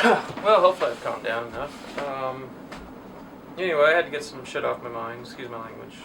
Well, hopefully I've calmed down enough. Anyway, I had to get some shit off my mind. Excuse my language.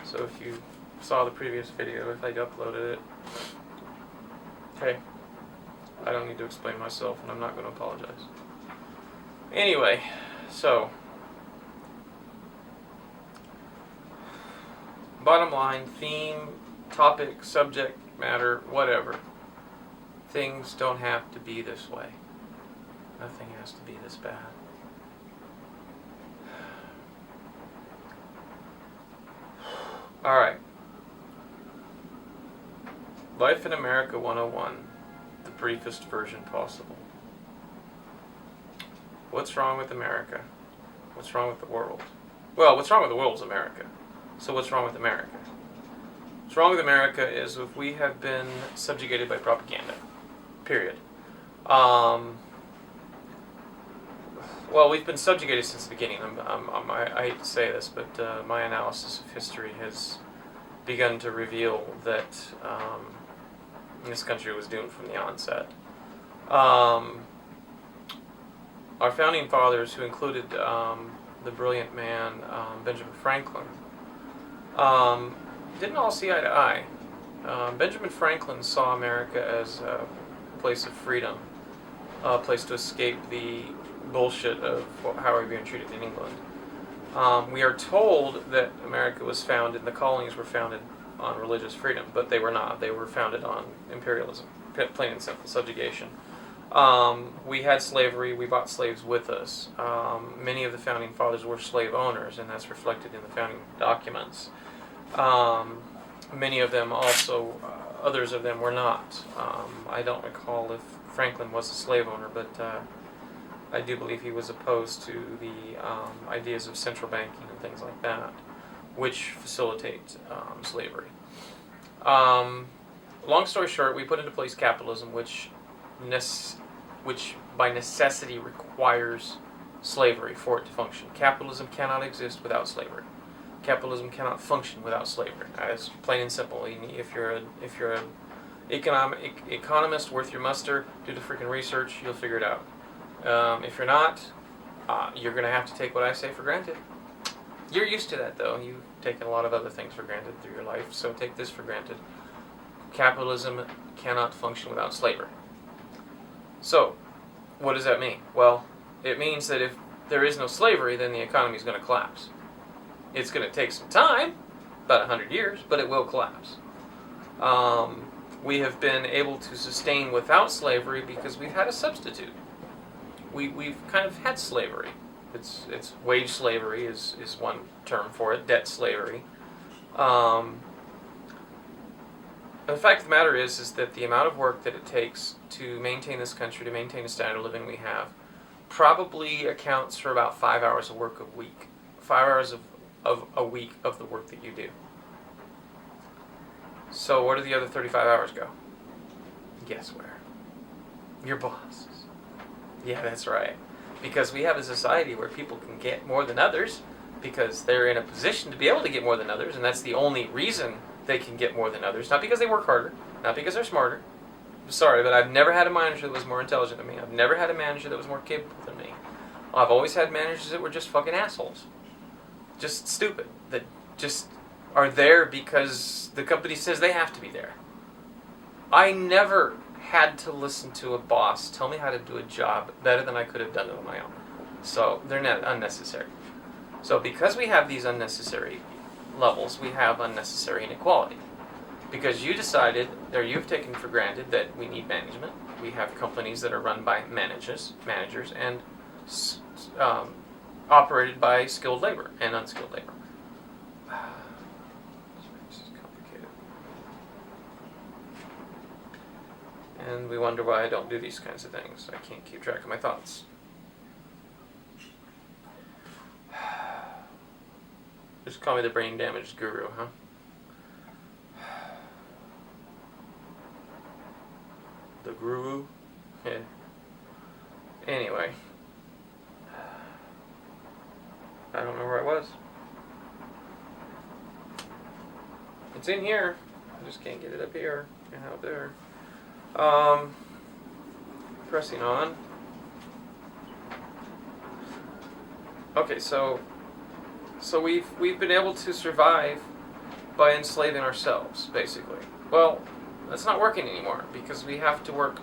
So if you saw the previous video, if I uploaded it, okay, I don't need to explain myself, and I'm not going to apologize. Anyway, so bottom line, theme, topic, subject matter, whatever. Things don't have to be this way. Nothing has to be this bad. Alright. Life in America 101. The briefest version possible. What's wrong with America? What's wrong with the world? Well, what's wrong with the world is America. So what's wrong with America? What's wrong with America is if we have been subjugated by propaganda. Period. Well, we've been subjugated since the beginning. I hate to say this, but my analysis of history has begun to reveal that this country was doomed from the onset. Our founding fathers, who included the brilliant man Benjamin Franklin, didn't all see eye to eye. Benjamin Franklin saw America as a place of freedom, a place to escape the bullshit of how we're being treated in England. We are told that America was founded, the colonies were founded on religious freedom, but they were not. They were founded on imperialism, plain and simple, subjugation. We had slavery, we brought slaves with us. Many of the founding fathers were slave owners, and that's reflected in the founding documents. Many of them also, others of them were not. I don't recall if Franklin was a slave owner, but I do believe he was opposed to the ideas of central banking and things like that, which facilitate slavery. Long story short, we put into place capitalism, which by necessity requires slavery for it to function. Capitalism cannot exist without slavery. Capitalism cannot function without slavery. It's plain and simple. If you're an economist worth your muster, do the freaking research. You'll figure it out. If you're not, you're going to have to take what I say for granted. You're used to that, though. You've taken a lot of other things for granted through your life, so take this for granted. Capitalism cannot function without slavery. So, what does that mean? Well, it means that if there is no slavery, then the economy is going to collapse. It's going to take some time, about 100 years, but it will collapse. We have been able to sustain without slavery because we've had a substitute. We've kind of had slavery. It's wage slavery is one term for it, debt slavery. The fact of the matter is that the amount of work that it takes to maintain this country, to maintain the standard of living we have, probably accounts for about 5 hours of work a week. 5 hours of a week of the work that you do. So where do the other 35 hours go? Guess where? Your bosses. Yeah, that's right. Because we have a society where people can get more than others because they're in a position to be able to get more than others, and that's the only reason they can get more than others. Not because they work harder, not because they're smarter. I'm sorry, but I've never had a manager that was more intelligent than me. I've never had a manager that was more capable than me. I've always had managers that were just fucking assholes. Just stupid. That just are there because the company says they have to be there. I never had to listen to a boss tell me how to do a job better than I could have done it on my own. So they're not unnecessary. So because we have these unnecessary levels, we have unnecessary inequality. Because you decided, or you've taken for granted that we need management. We have companies that are run by managers, and operated by skilled labor and unskilled labor. This is complicated. And we wonder why I don't do these kinds of things. I can't keep track of my thoughts. Just call me the brain damaged guru, huh? The guru? Yeah. Anyway. I don't know where I was. It's in here. I just can't get it up here and out there. Pressing on. Okay, so we've been able to survive by enslaving ourselves, basically. Well, that's not working anymore because we have to work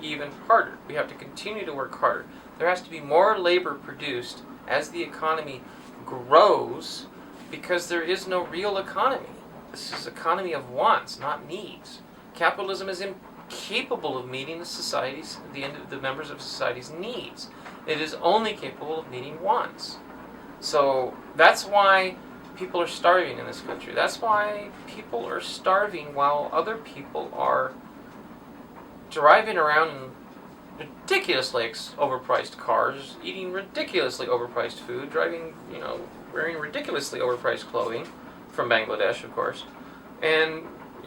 even harder. We have to continue to work harder. There has to be more labor produced as the economy grows because there is no real economy. This is an economy of wants, not needs. Capitalism is incapable of meeting the members of society's needs. It is only capable of meeting wants. So that's why people are starving in this country. That's why people are starving while other people are driving around in ridiculously overpriced cars, eating ridiculously overpriced food, wearing ridiculously overpriced clothing from Bangladesh, of course, and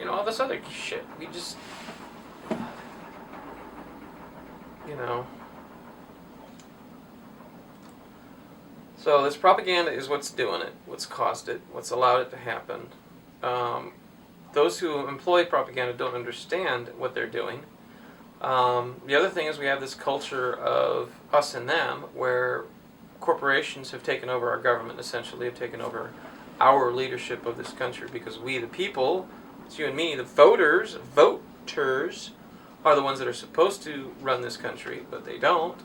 all this other shit. We just, So this propaganda is what's doing it, what's caused it, what's allowed it to happen. Those who employ propaganda don't understand what they're doing. The other thing is we have this culture of us and them, where corporations have taken over our government, essentially have taken over our leadership of this country, because we, the people, it's you and me, the voters, are the ones that are supposed to run this country, but they don't.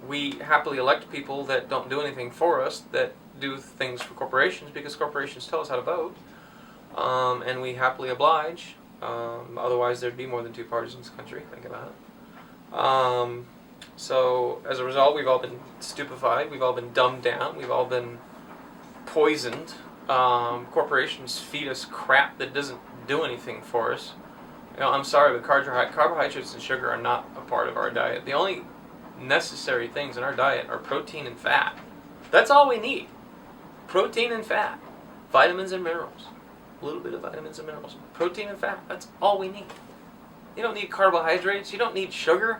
We happily elect people that don't do anything for us, that do things for corporations, because corporations tell us how to vote, and we happily oblige. Otherwise, there'd be more than two parties in this country. Think about it. So, as a result, we've all been stupefied. We've all been dumbed down. We've all been poisoned. Corporations feed us crap that doesn't do anything for us. I'm sorry, but carbohydrates and sugar are not a part of our diet. The only necessary things in our diet are protein and fat. That's all we need. Protein and fat. Vitamins and minerals. A little bit of vitamins and minerals. Protein and fat. That's all we need. You don't need carbohydrates. You don't need sugar.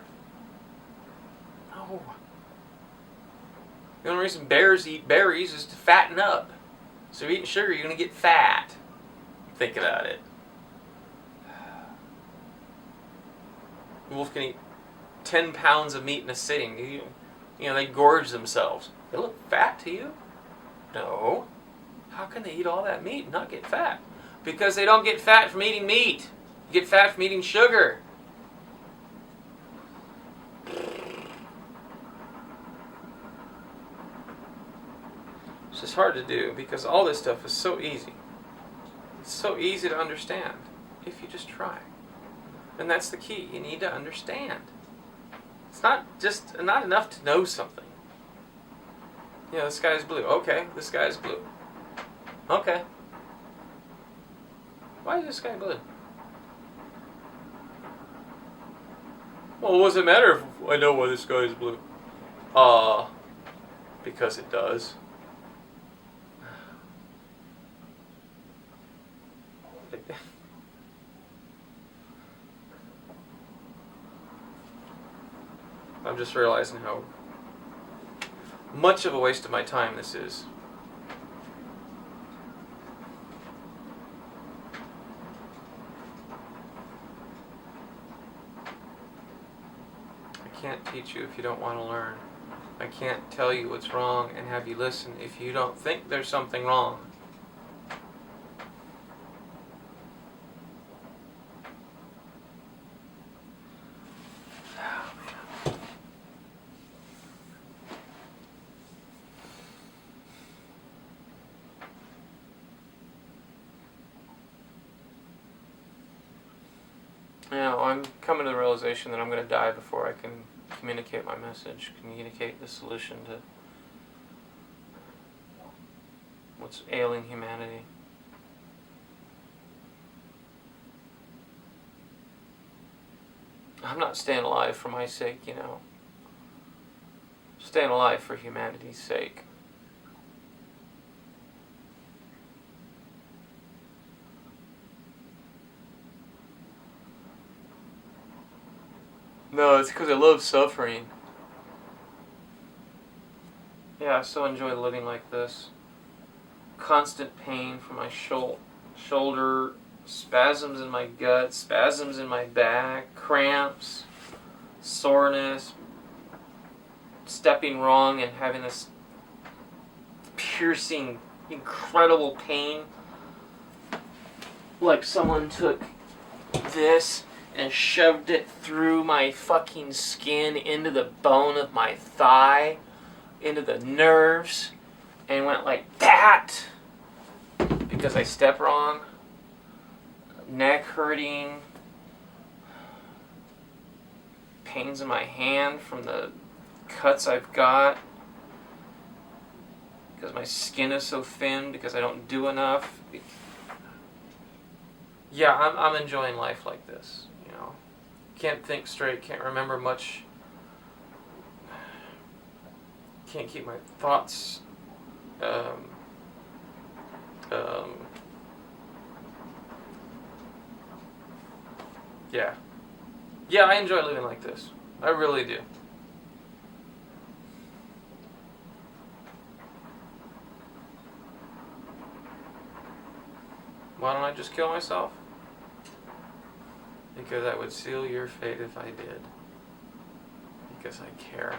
No. The only reason bears eat berries is to fatten up. So if you're eating sugar, you're going to get fat. Think about it. The wolf can eat 10 pounds of meat in a sitting. They gorge themselves. They look fat to you? No. How can they eat all that meat and not get fat? Because they don't get fat from eating meat. You get fat from eating sugar. It's just hard to do because all this stuff is so easy. It's so easy to understand if you just try. And that's the key. You need to understand. It's not enough to know something. The sky is blue. Okay, the sky is blue. Okay. Why is the sky blue? Well, what does it matter if I know why the sky is blue? Because it does. I'm just realizing how much of a waste of my time this is. I can't teach you if you don't want to learn. I can't tell you what's wrong and have you listen if you don't think there's something wrong. I'm coming to the realization that I'm going to die before I can communicate my message, communicate the solution to what's ailing humanity. I'm not staying alive for my sake, I'm staying alive for humanity's sake. No, it's because I love suffering. Yeah, I so enjoy living like this. Constant pain from my shoulder, spasms in my gut, spasms in my back, cramps, soreness, stepping wrong and having this piercing, incredible pain. Like someone took this and shoved it through my fucking skin into the bone of my thigh, into the nerves, and went like that because I stepped wrong. Neck hurting, pains in my hand from the cuts I've got because my skin is so thin because I don't do enough. Yeah, I'm enjoying life like this, you know. Can't think straight, can't remember much. Can't keep my thoughts yeah, I enjoy living like this. I really do. Why don't I just kill myself? Because I would seal your fate if I did. Because I care.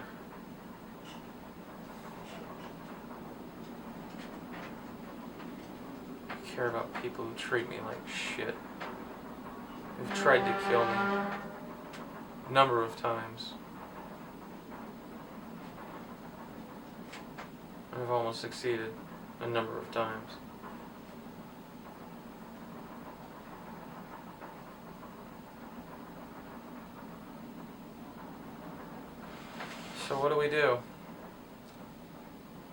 I care about people who treat me like shit. Who've tried to kill me a number of times. I've almost succeeded a number of times. So what do we do?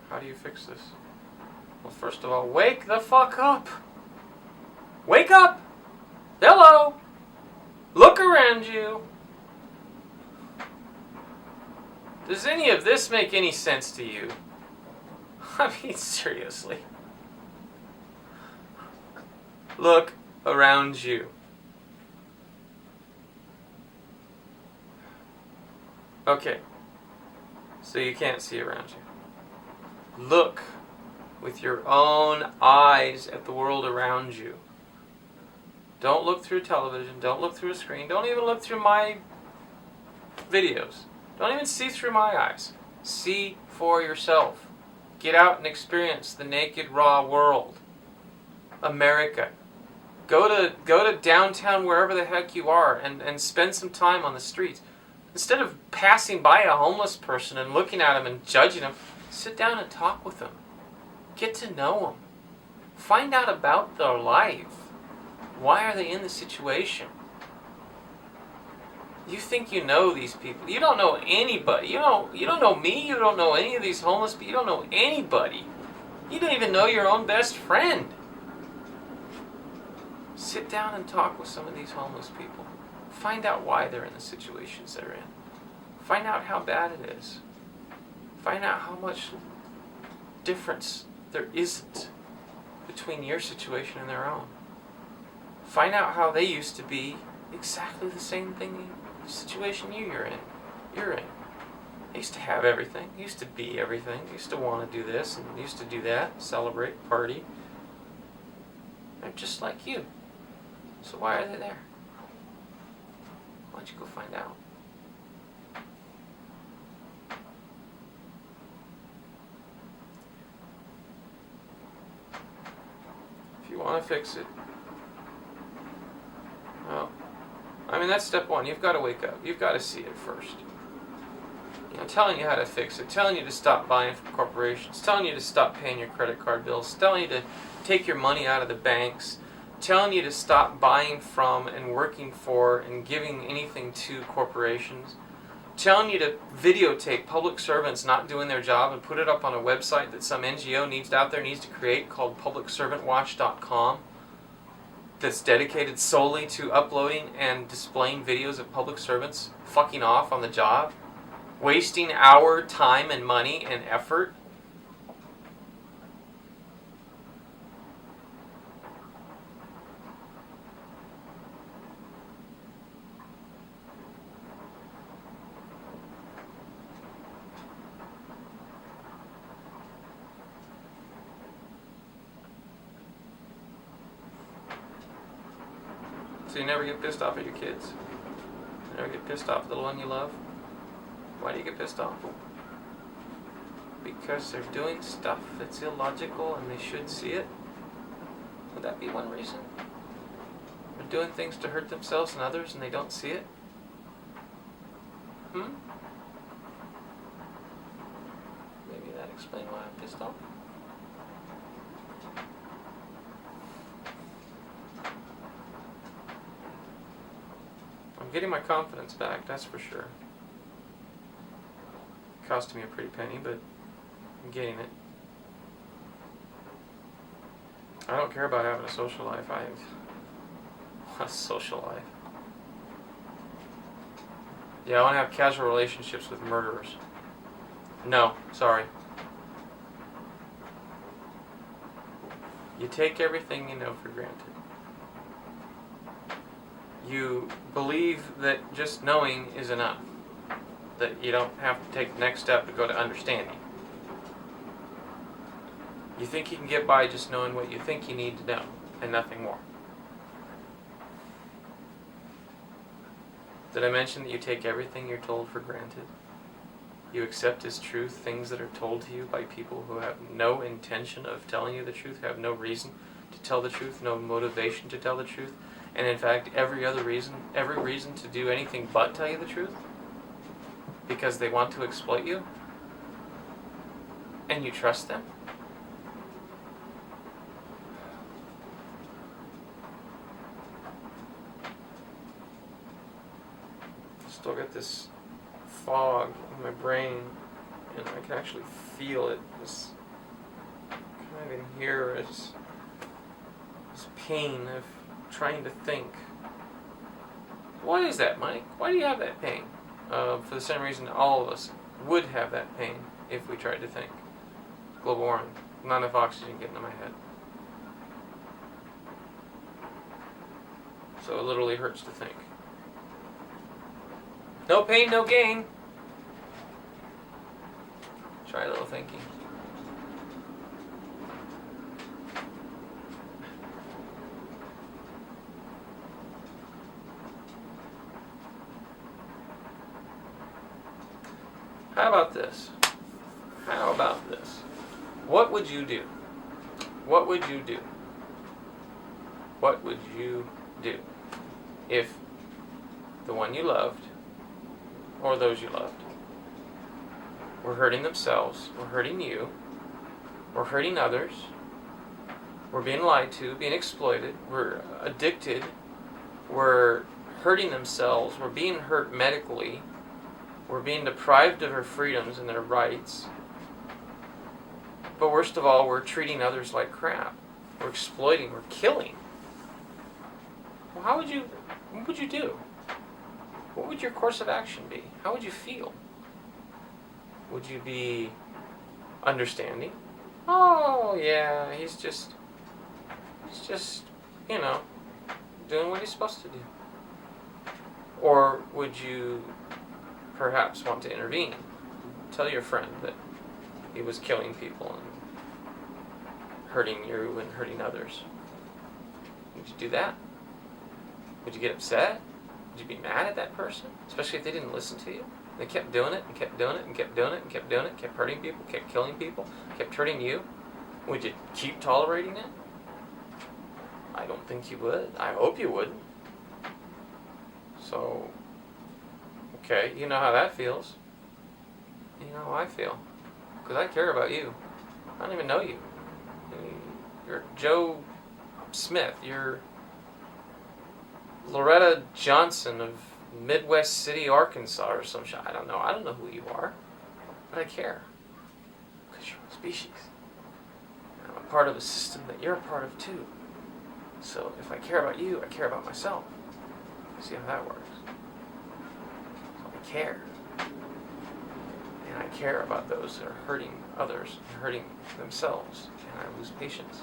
How do you fix this? Well, first of all, wake the fuck up! Wake up! Hello! Look around you! Does any of this make any sense to you? I mean, seriously. Look around you. Okay. So you can't see around you. Look with your own eyes at the world around you. Don't look through television. Don't look through a screen. Don't even look through my videos. Don't even see through my eyes. See for yourself. Get out and experience the naked, raw world. America. Go to downtown, wherever the heck you are, and spend some time on the streets. Instead of passing by a homeless person and looking at him and judging him, sit down and talk with them. Get to know them. Find out about their life. Why are they in the situation? You think you know these people. You don't know anybody. You don't know me. You don't know any of these homeless people. You don't know anybody. You don't even know your own best friend. Sit down and talk with some of these homeless people. Find out why they're in the situations they're in. Find out how bad it is. Find out how much difference there isn't between your situation and their own. Find out how they used to be exactly the same situation you're in. They used to have everything. They used to be everything. They used to want to do this and used to do that, celebrate, party. They're just like you. So why are they there? Why don't you go find out? If you want to fix it, well, I mean, that's step one. You've got to wake up. You've got to see it first. You know, telling you how to fix it, telling you to stop buying from corporations, telling you to stop paying your credit card bills, telling you to take your money out of the banks, telling you to stop buying from and working for and giving anything to corporations, telling you to videotape public servants not doing their job and put it up on a website that some NGO needs to create called publicservantwatch.com that's dedicated solely to uploading and displaying videos of public servants fucking off on the job, wasting our time and money and effort. So you never get pissed off at your kids? You never get pissed off at the one you love? Why do you get pissed off? because they're doing stuff that's illogical and they should see it? Would that be one reason? They're doing things to hurt themselves and others and they don't see it? Maybe that explains why I'm pissed off. I'm getting my confidence back, that's for sure. It cost me a pretty penny, but I'm getting it. I don't care about having a social life. I have a social life. Yeah, I want to have casual relationships with murderers. No, sorry. You take everything you know for granted. You believe that just knowing is enough. That you don't have to take the next step to go to understanding. You think you can get by just knowing what you think you need to know, and nothing more. Did I mention that you take everything you're told for granted? You accept as truth things that are told to you by people who have no intention of telling you the truth, have no reason to tell the truth, no motivation to tell the truth, and in fact every reason to do anything but tell you the truth, because they want to exploit you, and you trust them? Still got this fog in my brain, and I can actually feel it. This kind of in here is this pain of trying to think. Why is that, Mike? Why do you have that pain? For the same reason all of us would have that pain if we tried to think. Global warming. Not enough oxygen getting to my head. So it literally hurts to think. No pain, no gain. Try a little thinking. How about this? What would you do? What would you do? What would you do if the one you loved, or those you loved, were hurting themselves, were hurting you, were hurting others, were being lied to, being exploited, were addicted, were hurting themselves, were being hurt medically, were being deprived of their freedoms and their rights, but worst of all, we're treating others like crap. We're exploiting, we're killing. Well, what would you do? What would your course of action be? How would you feel? Would you be understanding? Oh, yeah, he's just, doing what he's supposed to do. Or would you perhaps want to intervene? Tell your friend that he was killing people and hurting you and hurting others. Would you do that? Would you get upset? Would you be mad at that person? Especially if they didn't listen to you? They kept doing it and kept doing it and kept doing it and kept doing it, kept hurting people, kept killing people, kept hurting you. Would you keep tolerating it? I don't think you would. I hope you wouldn't. So, okay, you know how that feels. You know how I feel. Because I care about you. I don't even know you. You're Joe Smith. You're Loretta Johnson of Midwest City, Arkansas or some shit. I don't know. I don't know who you are. But I care. Because you're a species. I'm a part of a system that you're a part of too. So if I care about you, I care about myself. See how that works? So I care. And I care about those that are hurting others and hurting themselves. And I lose patience.